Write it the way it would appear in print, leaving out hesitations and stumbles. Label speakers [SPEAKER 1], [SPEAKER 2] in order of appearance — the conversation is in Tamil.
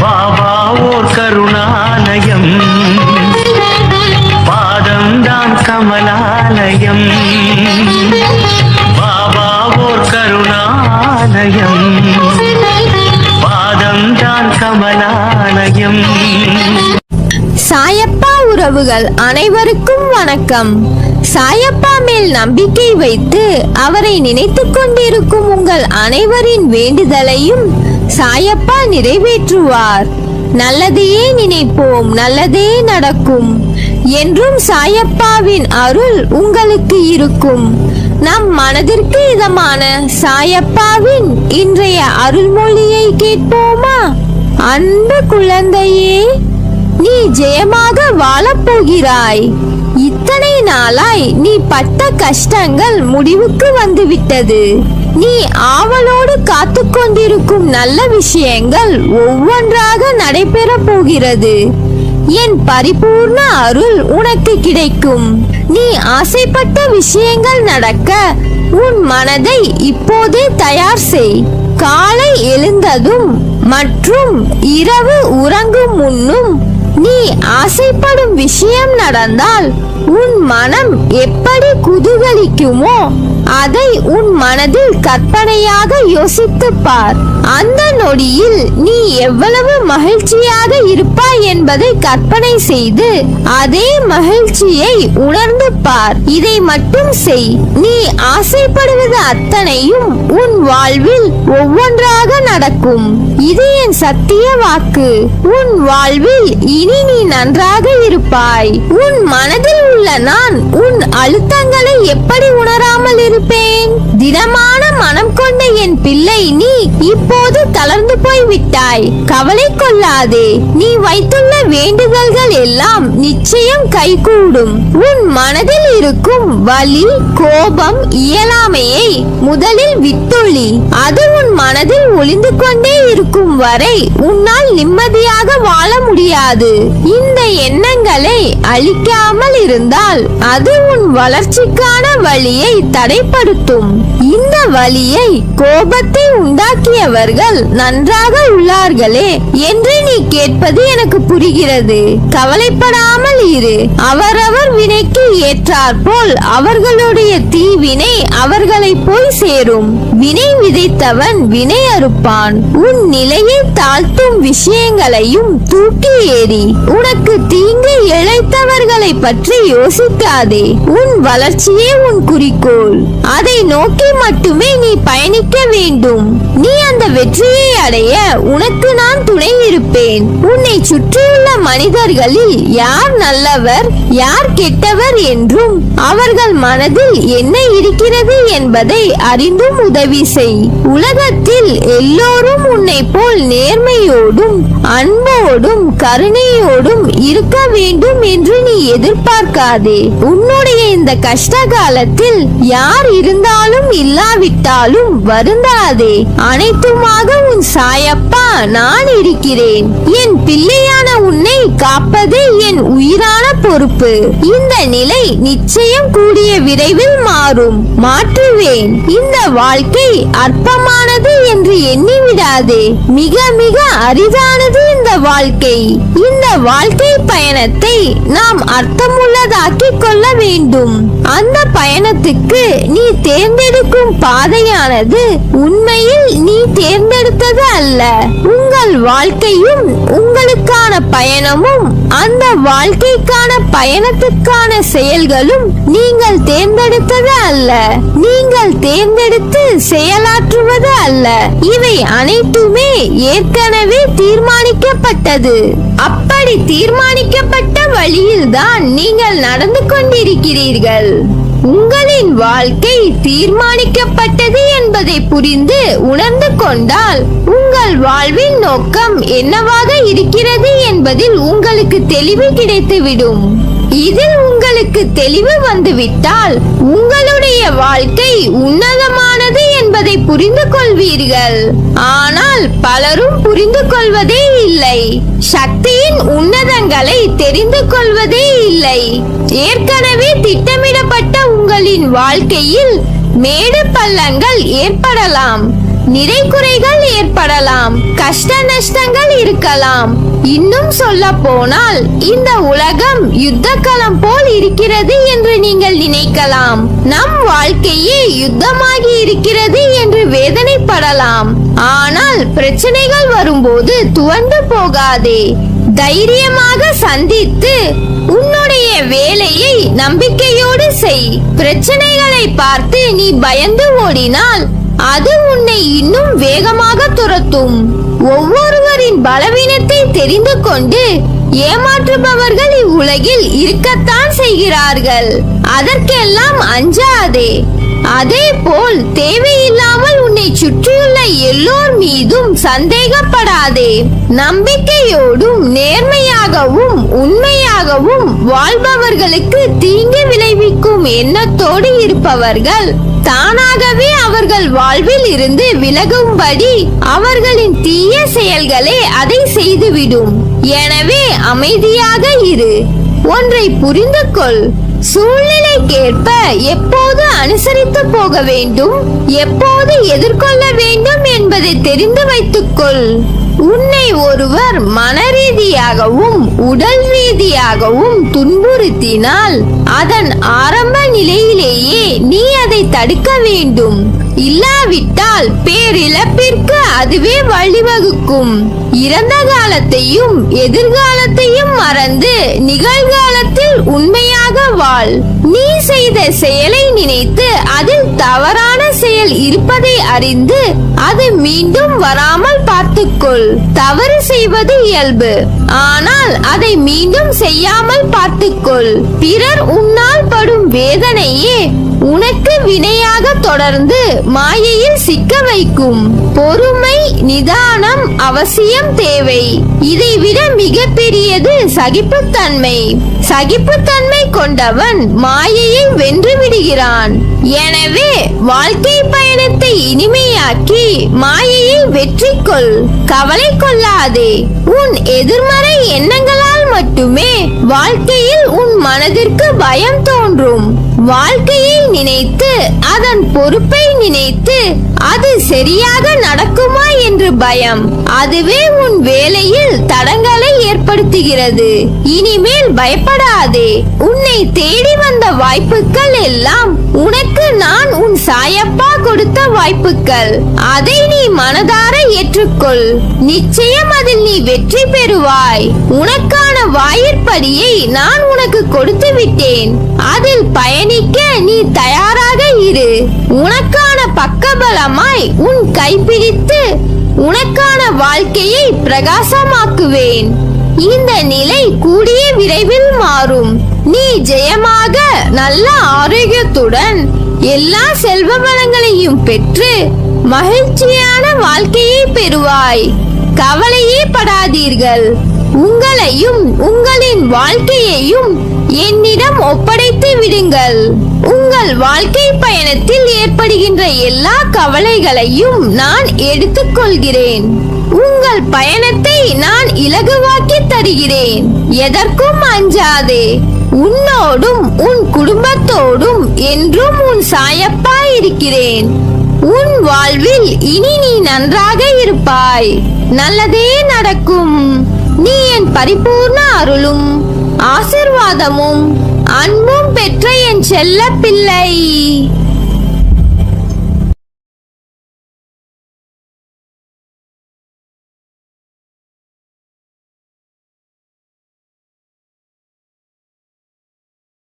[SPEAKER 1] பாபா ஓர் கருணாலயம், பாதம்தான் கமலாலயம். பாபா ஓர் கருணாலயம், பாதம்தான் கமலாலயம்.
[SPEAKER 2] சாயப்பா உறவுகள் அனைவருக்கும் வணக்கம். சாயப்பா மேல் நம்பிக்கை வைத்து அவரை நினைத்துக் கொண்டிருக்கும் உங்கள் அனைவரின் வேண்டுதலையும் சாயப்பா நிறைவேற்றுவார். நல்லதையே நினைப்போம், நல்லதே நடக்கும் என்றும் சாயப்பாவின் அருள் உங்களுக்கு இருக்கும். நம் மனதிற்கு இதமான சாயப்பாவின் இன்றைய அருள்மொழியை கேட்போமா? அன்பு குழந்தையே, நீ ஜெயமாக வாழப்போகிறாய். இத்தனை நாளாய் நீ பட்ட கஷ்டங்கள் முடிவுக்கு வந்துவிட்டது. நீ ஆவலோடு காத்து கொண்டிருக்கும் நல்ல விஷயங்கள் ஒவ்வொன்றாக நடைபெற போகிறது. என் பரிபூர்ண அருள் உனக்கு கிடைக்கும். நீ ஆசைப்பட்ட விஷயங்கள் நடக்க உன் மனதை இப்போதே தயார் செய். காலை எழுந்ததும் மற்றும் இரவு உறங்கும் முன்னும் நீ ஆசைப்படும் விஷயம் நடந்தால் உன் மனம் எப்படி குதூகலிக்குமோ அதை உன் மனதில் கற்பனையாக யோசித்துப் பார். அந்த நொடியில் நீ எவ்வளவு மகிழ்ச்சியாக இருப்பாய் என்பதை கற்பனை செய்து அதே மகிழ்ச்சியை உணர்ந்து பார். இதை மட்டும் செய். நீ ஆசைப்படுவது அத்தனையும் உன் வாழ்வில் ஒவ்வொன்றாக நடக்கும். இது என் சத்திய வாக்கு. உன் வாழ்வில் இனி நீ நன்றாக இருப்பாய். உன் மனதில் உள்ள நான் உன் அழுத்தங்களை எப்படி உணராமல் இருப்பேன்? திடமான மனம் கொண்ட என் பிள்ளை, நீ இப்போது தளர்ந்து போய் விட்டாய். கவலை கொள்ளாதே. நீ வைத்துள்ள வேண்டுதல்கள் எல்லாம் நிச்சயம் கைகூடும். உன் மனதில் இருக்கும் வலி, கோபம், இயலாமையை முதலில் விட்டொழி. அது உன் மனதில் ஒளிந்து கொண்டே இருக்கும் வரை உன்னால் நிம்மதியாக வாழ முடியாது. இந்த எண்ணங்களை அழிக்காமல் இருந்தால் அது உன் வளர்ச்சிக்கான வழியை தடைப்படுத்தும். இந்த வழியை, கோபத்தை உண்டாக்கியவர்கள் நன்றாக உள்ளார்களே என்று நீ கேட்பது எனக்கு புரிகிறது. கவலைப்படாமல் இரு. அவரவர் வினைக்கு ஏற்றாற்போல் அவர்களுடைய தீவினை அவர்களை போய் சேரும். வினை விதைத்தவன் வினை அறுப்பான். உன் நிலையை தாழ்த்தும் விஷயங்களையும் தூக்கி ஏறி உனக்கு தீங்கு இழைத்தவர்களை பற்றி யோசிக்காதே. உன் வளர்ச்சியே உன் குறிக்கோள். அதை நோக்கி மட்டுமே நீ பயணிக்க வேண்டும். நீ அந்த வெற்றியை அடைய உனக்கு நான் துணை இருப்பேன். உன்னை சுற்றியுள்ள மனிதர்களில் யார் நல்லவர் யார் கெட்டவர் என்றும் அவர்கள் மனதில் என்ன இருக்கிறது என்பதை அறிந்தும் உதவி செய். உலகத்தில் எல்லோரும் உன்னை போல் நேர்மையோடும் அன்போடும் கருணையோடும் இருக்க வேண்டும் என்று நீ எதிர்பார்க்காதே. உன்னுடைய இந்த கஷ்ட காலத்தில் யார் இருந்தாலும் இல்லாவிட்டாலும் வருந்தாதே. அனைத்துமாக உன் சாயப்பா நான் இருக்கிறேன். என் பிள்ளையான உன்னை காப்பது என் உயிரான பொறுப்பு. இந்த நிலை நிச்சயம் கூடிய விரைவில் மாறும். மாற்றுவேன். இந்த வாழ்க்கை அற்பமானது என்று எண்ணிவிடாதே. மிக மிக அரிதானது இந்த வாழ்க்கை. இந்த வாழ்க்கை பயணத்தை நாம் அர்த்தமுள்ளதாக்கிக் கொள்ள வேண்டும். அந்த பயணத்துக்கு நீ தேர்ந்தெடுக்கும் பாதையானது உண்மையில் நீ தேர்ந்தெடுத்தது அல்ல. உங்கள் வாழ்க்கையும் உங்களுக்கான பயணமும் அந்த வாழ்க்கைக்கான பயணத்துக்கான செயல்களும் நீங்கள் தேர்ந்தெடுத்தது அல்ல. நீங்கள் தேர்ந்தெடுத்து செயலாற்றுவது அல்ல. இவை அனைத்துமே ஏற்கனவே தீர்மானிக்கப்பட்டது. அப்படி தீர்மானிக்கப்பட்ட வழியில்தான் நீங்கள் நடந்து கொண்டிருக்கிறீர்கள். உங்களின் வாழ்க்கை தீர்மானிக்கப்பட்டது என்பதை புரிந்து உணர்ந்து கொண்டால் உங்கள் வாழ்வின் நோக்கம் என்னவாக இருக்கிறது என்பதில் உங்களுக்கு தெளிவு கிடைத்துவிடும். இதில் உங்களுக்கு தெளிவு வந்துவிட்டால் உங்களுடைய வாழ்க்கை உன்னதமானது என்பதை புரிந்து கொள்வீர்கள். ஆனால் பலரும் புரிந்து கொள்வதே இல்லை. சக்தியின் உன்னதங்களை தெரிந்து கொள்வதே இல்லை. ஏற்கனவே திட்டமிடப்பட்ட உங்களின் வாழ்க்கையில் மேடு பள்ளங்கள் ஏற்படலாம். நிறை குறைகள் ஏற்படலாம், கஷ்ட நஷ்டங்கள் இருக்கலாம். இன்னும் சொல்ல போனால் இந்த உலகம் யுத்த களம் போல் இருக்கிறது என்று நீங்கள் நினைக்கலாம். நம் வாழ்க்கையே யுத்தமாகி இருக்கிறது என்று வேதனைப்படலாம். ஆனால் பிரச்சனைகள் வரும்போது துவண்டு போகாதே. தைரியமாக சந்தித்து உன்னுடைய வேலையை நம்பிக்கையோடு செய். பிரச்சனைகளை பார்த்து நீ பயந்து ஓடினால் அது உன்னை இன்னும் வேகமாக துரத்தும். ஒவ்வொருவரின் பலவீனத்தை தெரிந்து கொண்டு ஏமாற்றுபவர்கள் இவ்வுலகில் இருக்கத்தான் செய்கிறார்கள். அதற்கெல்லாம் அஞ்சாதே. அதே போல் தேவையில்லாமல் உன்னை சுற்றியுள்ள எல்லோர் மீதும் சந்தேகப்படாதே. நம்பிக்கையோடும் நேர்மையாகவும் உண்மையாகவும் வாழ்பவர்களுக்கு தீங்கு விளைவிக்கும் எண்ணத்தோடு இருப்பவர்கள் தானாகவே அவர்கள் வாழ்வில் இருந்து விலகும்படி அவர்களின் தீய செயல்களே அதை செய்துவிடும். எனவே அமைதியாக இரு. ஒன்றை புரிந்து கொள். சூழ்நிலைக்கேற்ப எப்போது அனுசரித்து போக வேண்டும், எப்போது எதிர்கொள்ள வேண்டும் என்பதை தெரிந்து வைத்துக்கொள். உன்னை ஒருவர் மனரீதியாகவும் உடல் ரீதியாகவும் துன்புறுத்தினால் அதன் ஆரம்ப நிலையிலேயே நீ அதை தடுக்க வேண்டும். இல்லாவிட்டால் பேரிழப்பிற்கு அதுவே வழிவகுக்கும். இறந்த காலத்தையும் எதிர்காலத்தையும் மறந்து நிகழ்காலத்தில் உண்மையாக வாழ். நீ செய்த செயலை நினைத்து அதில் தவறான செயல் இருப்பதை அறிந்து அது மீண்டும் வராமல் பார்த்துக்கொள். தவறு செய்வது இயல்பு, ஆனால் அதை மீண்டும் செய்யாமல் பார்த்துக்கொள். பிறர் உன்னால் படும் வேதனையே உனக்கு வினையாக தொடர்ந்து மாயையில் சிக்க வைக்கும். பொறுமை நிதானம் அவசியம் தேவை. இதைவிட மிக பெரியது சகிப்புத்தன்மை. சகிப்புத்தன்மை கொண்டவன் மாயையை வென்று விடுகிறான். எனவே வாழ்க்கை பயணத்தை இனிமையாக்கி மாயையை வெற்றி கொள். கவலை கொள்ளாதே. உன் எதிர்மறை எண்ணங்களால் மட்டுமே வாழ்க்கையில் உன் மனதிற்கு பயம் தோன்றும். வாழ்க்கையை நினைத்து அதன் பொறுப்பை நினைத்து அது சரியாக நடக்குமா என்று பயம். அதுவே உன் வேலையில் தடங்களை ஏற்படுத்துகிறது. இனிமேல் பயப்படாதே. உன்னை தேடி வந்த வாய்ப்புகள் எல்லாம் உனக்கு நான் உன் சாயப்பா கொடுத்த வாய்ப்புகள். அதை நீ மனதார ஏற்றுக்கொள். நிச்சயம் அதில் நீ வெற்றி பெறுவாய். உனக்கான வாயிற்படியை நான் உனக்கு கொடுத்து விட்டேன். அதில் பயணிக்க நீ தயாராக இரு. உனக்கான பக்கபலமாய் உன் கைப்பிடித்து உனக்கான வாழ்க்கையை பிரகாசமாக்குவேன். இந்த நிலை கூடிய விரைவில் மாறும். நீ ஜெயமாக நல்ல ஆரோக்கியத்துடன் எல்லா செல்வ வளங்களையும் பெற்று மகிழ்ச்சியான வாழ்க்கையை பெறுவாய். கவலையே படாதீர்கள். உங்களையும் உங்களின் வாழ்க்கையையும் என்னிடம் ஒப்படைத்து விடுங்கள். உங்கள் வாழ்க்கை பயணத்தில் ஏற்படுகின்ற எல்லா கவலைகளையும் நான் எடுத்துக்கொள்கிறேன். உங்கள் பயணத்தை நான் இலகுவாக்கி தருகிறேன். எதற்கும் அஞ்சாதே. உன்னோடும் உன் குடும்பத்தோடும் என்றும் உன் சாயப்பா இருக்கிறேன். உன் வாழ்வில் இனி நீ நன்றாக இருப்பாய். நல்லதே நடக்கும். நீ என் பரிபூர்ண அருளும் ஆசிர்வாதமும் அன்பும் பெற்ற என் செல்ல பிள்ளை.